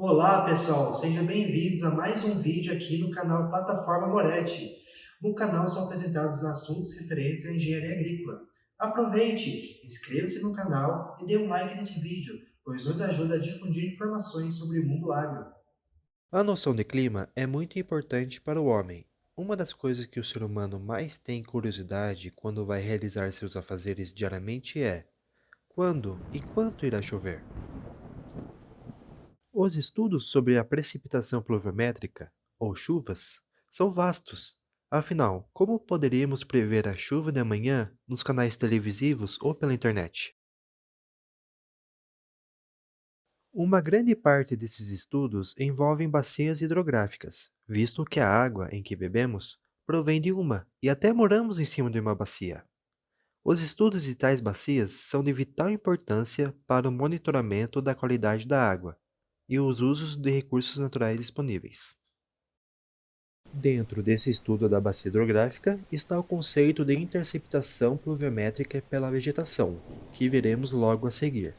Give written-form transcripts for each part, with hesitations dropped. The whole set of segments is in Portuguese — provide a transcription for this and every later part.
Olá, pessoal, sejam bem-vindos a mais um vídeo aqui no canal Plataforma Moretti. No canal são apresentados assuntos referentes à engenharia agrícola. Aproveite, inscreva-se no canal e dê um like nesse vídeo, pois nos ajuda a difundir informações sobre o mundo agro. A noção de clima é muito importante para o homem. Uma das coisas que o ser humano mais tem curiosidade quando vai realizar seus afazeres diariamente é: quando e quanto irá chover? Os estudos sobre a precipitação pluviométrica, ou chuvas, são vastos. Afinal, como poderíamos prever a chuva de amanhã nos canais televisivos ou pela internet? Uma grande parte desses estudos envolvem bacias hidrográficas, visto que a água em que bebemos provém de uma e até moramos em cima de uma bacia. Os estudos de tais bacias são de vital importância para o monitoramento da qualidade da água e os usos de recursos naturais disponíveis. Dentro desse estudo da bacia hidrográfica está o conceito de interceptação pluviométrica pela vegetação, que veremos logo a seguir.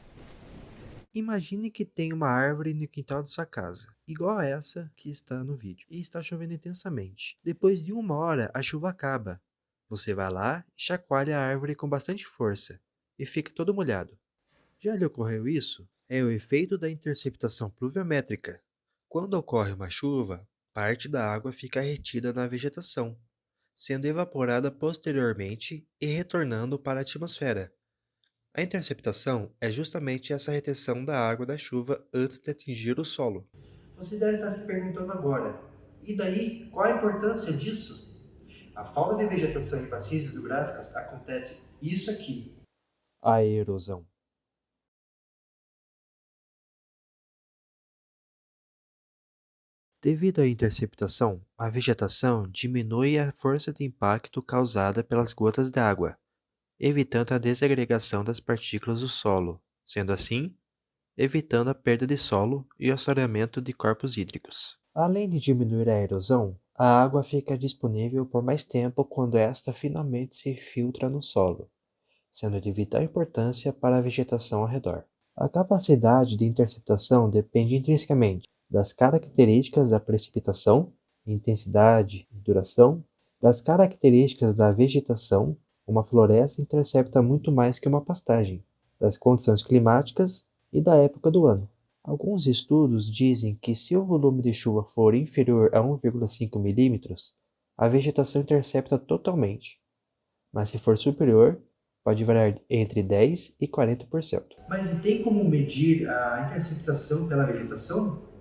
Imagine que tem uma árvore no quintal de sua casa, igual a essa que está no vídeo, e está chovendo intensamente. Depois de uma hora, a chuva acaba. Você vai lá e chacoalha a árvore com bastante força, e fica todo molhado. Já lhe ocorreu isso? É o efeito da interceptação pluviométrica. Quando ocorre uma chuva, parte da água fica retida na vegetação, sendo evaporada posteriormente e retornando para a atmosfera. A interceptação é justamente essa retenção da água da chuva antes de atingir o solo. Você deve estar se perguntando agora, e daí, qual a importância disso? A falta de vegetação em bacias hidrográficas acontece isso aqui. A erosão. Devido à interceptação, a vegetação diminui a força de impacto causada pelas gotas d'água, evitando a desagregação das partículas do solo, sendo assim, evitando a perda de solo e o assoreamento de corpos hídricos. Além de diminuir a erosão, a água fica disponível por mais tempo quando esta finalmente se filtra no solo, sendo de vital importância para a vegetação ao redor. A capacidade de interceptação depende intrinsecamente das características da precipitação, intensidade e duração, das características da vegetação. Uma floresta intercepta muito mais que uma pastagem, das condições climáticas e da época do ano. Alguns estudos dizem que se o volume de chuva for inferior a 1,5 milímetros, a vegetação intercepta totalmente, mas se for superior, pode variar entre 10 e 40%. Mas e tem como medir a interceptação pela vegetação?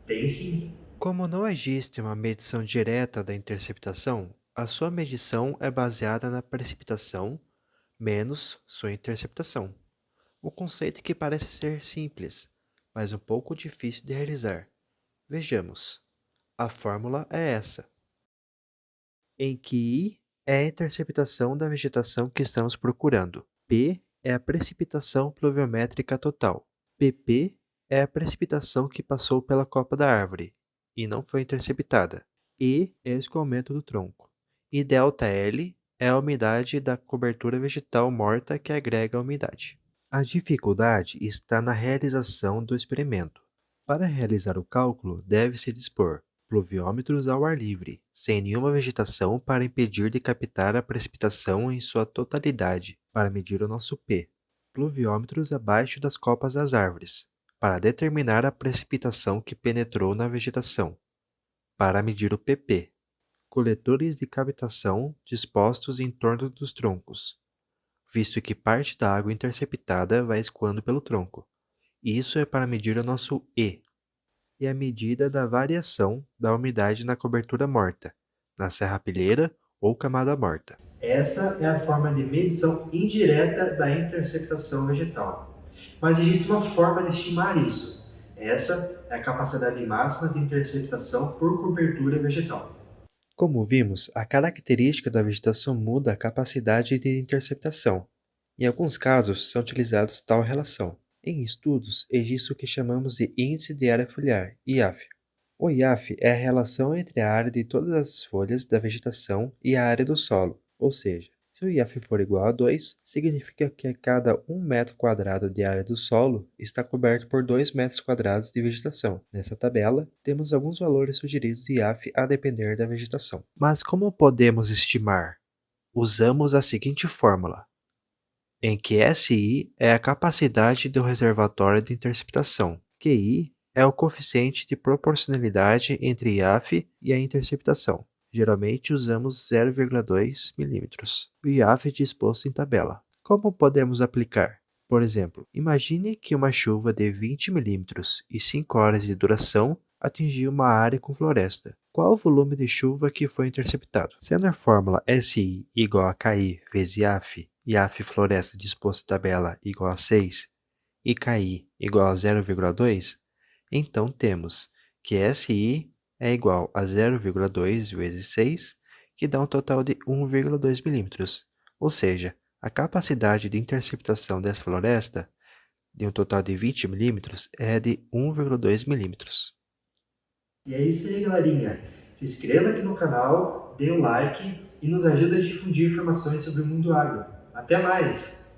Tem sim. Como não existe uma medição direta da interceptação, a sua medição é baseada na precipitação menos sua interceptação. Um conceito que parece ser simples, mas um pouco difícil de realizar. Vejamos. A fórmula é essa, em que I é a interceptação da vegetação que estamos procurando. P é a precipitação pluviométrica total. PP é a precipitação que passou pela copa da árvore e não foi interceptada. E é o escoamento do tronco. E ΔL é a umidade da cobertura vegetal morta que agrega a umidade. A dificuldade está na realização do experimento. Para realizar o cálculo, deve-se dispor pluviômetros ao ar livre, sem nenhuma vegetação para impedir de captar a precipitação em sua totalidade, para medir o nosso P. Pluviômetros abaixo das copas das árvores, para determinar a precipitação que penetrou na vegetação, para medir o PP. Coletores de cavitação dispostos em torno dos troncos, visto que parte da água interceptada vai escoando pelo tronco. Isso é para medir o nosso E, e a medida da variação da umidade na cobertura morta, na serrapilheira ou camada morta. Essa é a forma de medição indireta da interceptação vegetal. Mas existe uma forma de estimar isso. Essa é a capacidade máxima de interceptação por cobertura vegetal. Como vimos, a característica da vegetação muda a capacidade de interceptação. Em alguns casos, são utilizados tal relação. Em estudos, existe o que chamamos de Índice de Área Foliar, IAF. O IAF é a relação entre a área de todas as folhas da vegetação e a área do solo, ou seja, Se o IAF for igual a 2, significa que a cada 1 metro quadrado de área do solo está coberto por 2 metros quadrados de vegetação. Nessa tabela, temos alguns valores sugeridos de IAF a depender da vegetação. Mas como podemos estimar? Usamos a seguinte fórmula, em que SI é a capacidade do reservatório de interceptação, QI é o coeficiente de proporcionalidade entre IAF e a interceptação. Geralmente usamos 0,2 mm. O IAF é disposto em tabela. Como podemos aplicar? Por exemplo, imagine que uma chuva de 20 mm e 5 horas de duração atingiu uma área com floresta. Qual o volume de chuva que foi interceptado? Sendo a fórmula SI igual a KI vezes IAF floresta disposto em tabela igual a 6 e KI igual a 0,2, então temos que SI é igual a 0,2 vezes 6, que dá um total de 1,2 mm. Ou seja, a capacidade de interceptação dessa floresta, de um total de 20 mm, é de 1,2 mm. E é isso aí, galerinha. Se inscreva aqui no canal, dê um like e nos ajude a difundir informações sobre o mundo agro. Até mais!